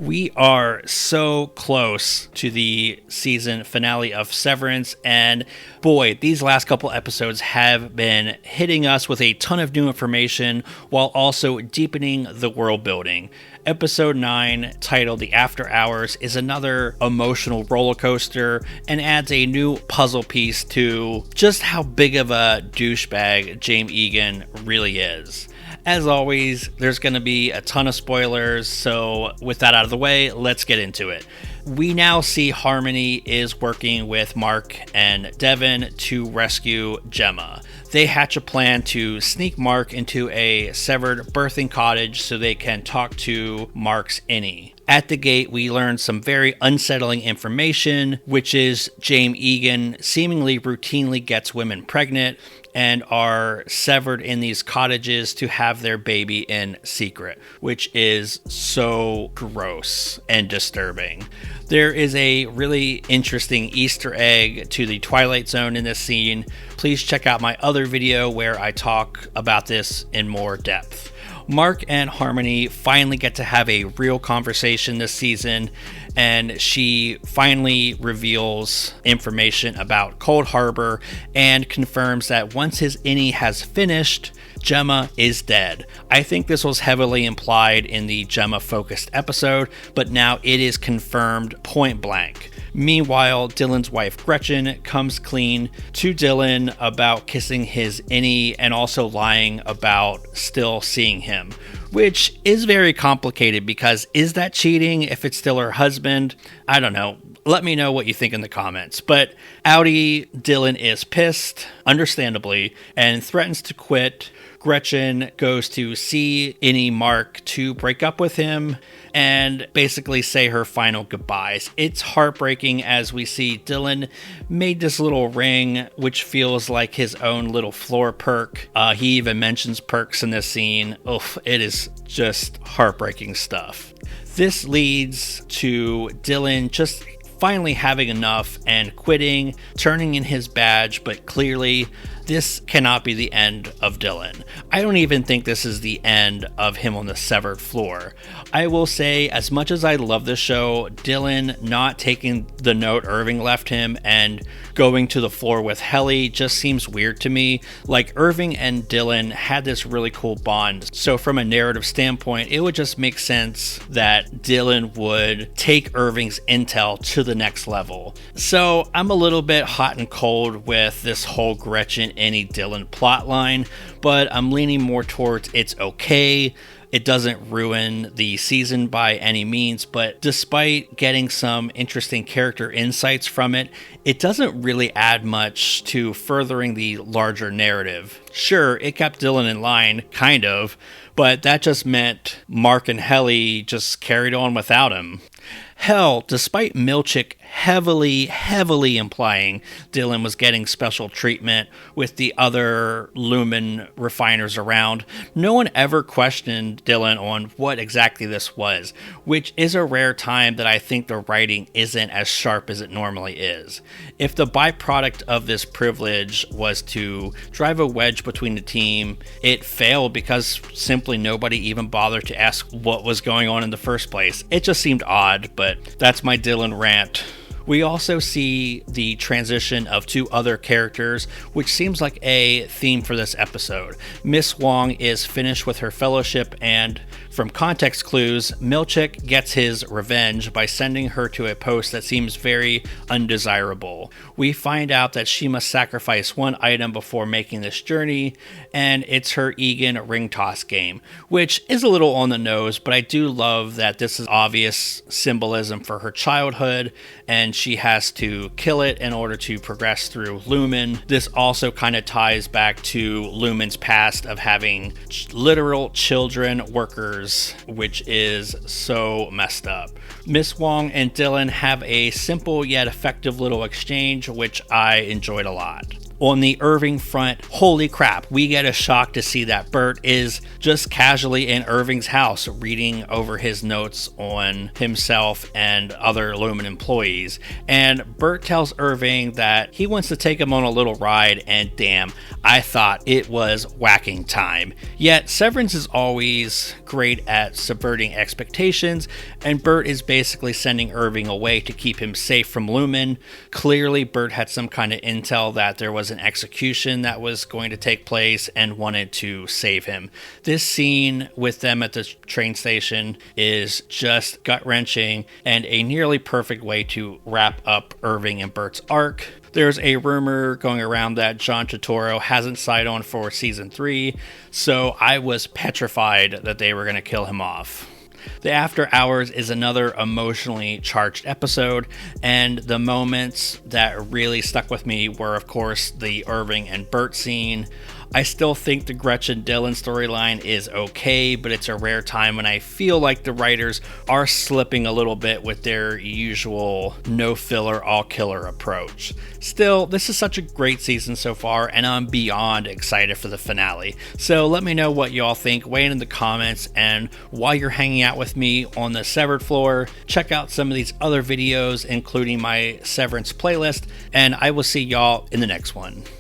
We are so close to the season finale of Severance, and boy, these last couple episodes have been hitting us with a ton of new information while also deepening the world building. Episode 9, titled The After Hours, is another emotional roller coaster and adds a new puzzle piece to just how big of a douchebag James Egan really is. As always, there's going to be a ton of spoilers, so with that out of the way, let's get into it. We now see Harmony is working with Mark and Devin to rescue Gemma. They hatch a plan to sneak Mark into a severed birthing cottage so they can talk to Mark's innie. At the gate, we learn some very unsettling information, which is James Egan seemingly routinely gets women pregnant and are severed in these cottages to have their baby in secret, which is so gross and disturbing. There is a really interesting Easter egg to the Twilight Zone in this scene. Please check out my other video where I talk about this in more depth. Mark and Harmony finally get to have a real conversation this season, and she finally reveals information about Cold Harbor and confirms that once his innie has finished, Gemma is dead. I think this was heavily implied in the Gemma-focused episode, but now it is confirmed point blank. Meanwhile, Dylan's wife Gretchen comes clean to Dylan about kissing his innie and also lying about still seeing him, which is very complicated because is that cheating if it's still her husband? I don't know. Let me know what you think in the comments. But outie Dylan is pissed, understandably, and threatens to quit. Gretchen goes to see innie Mark to break up with him and basically say her final goodbyes. It's heartbreaking as we see Dylan made this little ring, which feels like his own little floor perk. He even mentions perks in this scene. Oof, it is just heartbreaking stuff. This leads to Dylan just finally having enough and quitting, turning in his badge, but clearly this cannot be the end of Dylan. I don't even think this is the end of him on the severed floor. I will say, as much as I love this show, Dylan not taking the note Irving left him and going to the floor with Helly just seems weird to me. Like, Irving and Dylan had this really cool bond, so from a narrative standpoint, it would just make sense that Dylan would take Irving's intel to the next level. So I'm a little bit hot and cold with this whole Gretchen innie Dylan plotline, but I'm leaning more towards it's okay. It doesn't ruin the season by any means, but despite getting some interesting character insights from it, it doesn't really add much to furthering the larger narrative. Sure, it kept Dylan in line, kind of, but that just meant Mark and Helly just carried on without him. Hell, despite Milchick heavily implying Dylan was getting special treatment with the other Lumen refiners around, no one ever questioned Dylan on what exactly this was, which is a rare time that I think the writing isn't as sharp as it normally is. If the byproduct of this privilege was to drive a wedge between the team, it failed because simply nobody even bothered to ask what was going on in the first place. It just seemed odd, but that's my Dylan rant. We also see the transition of two other characters, which seems like a theme for this episode. Miss Wong is finished with her fellowship, and from context clues, Milchick gets his revenge by sending her to a post that seems very undesirable. We find out that she must sacrifice one item before making this journey, and it's her Egan ring toss game, which is a little on the nose, but I do love that this is obvious symbolism for her childhood, and she has to kill it in order to progress through Lumen. This also kind of ties back to Lumen's past of having literal children workers, which is so messed up. Miss Wong and Dylan have a simple yet effective little exchange, which I enjoyed a lot. On the Irving front, holy crap, we get a shock to see that Bert is just casually in Irving's house reading over his notes on himself and other Lumen employees. And Bert tells Irving that he wants to take him on a little ride, and damn, I thought it was whacking time. Yet Severance is always great at subverting expectations, and Bert is basically sending Irving away to keep him safe from Lumen. Clearly, Bert had some kind of intel that there was an execution that was going to take place and wanted to save him. This scene with them at the train station is just gut-wrenching and a nearly perfect way to wrap up Irving and Bert's arc. There's a rumor going around that John Turturro hasn't signed on for season 3, so I was petrified that they were going to kill him off. The After Hours is another emotionally charged episode, and the moments that really stuck with me were, of course, the Irving and Bert scene. I still think the Gretchen Dillon storyline is okay, but it's a rare time when I feel like the writers are slipping a little bit with their usual no filler, all killer approach. Still, this is such a great season so far, and I'm beyond excited for the finale. So let me know what y'all think, weigh in the comments, and while you're hanging out with me on the Severed floor, check out some of these other videos, including my Severance playlist, and I will see y'all in the next one.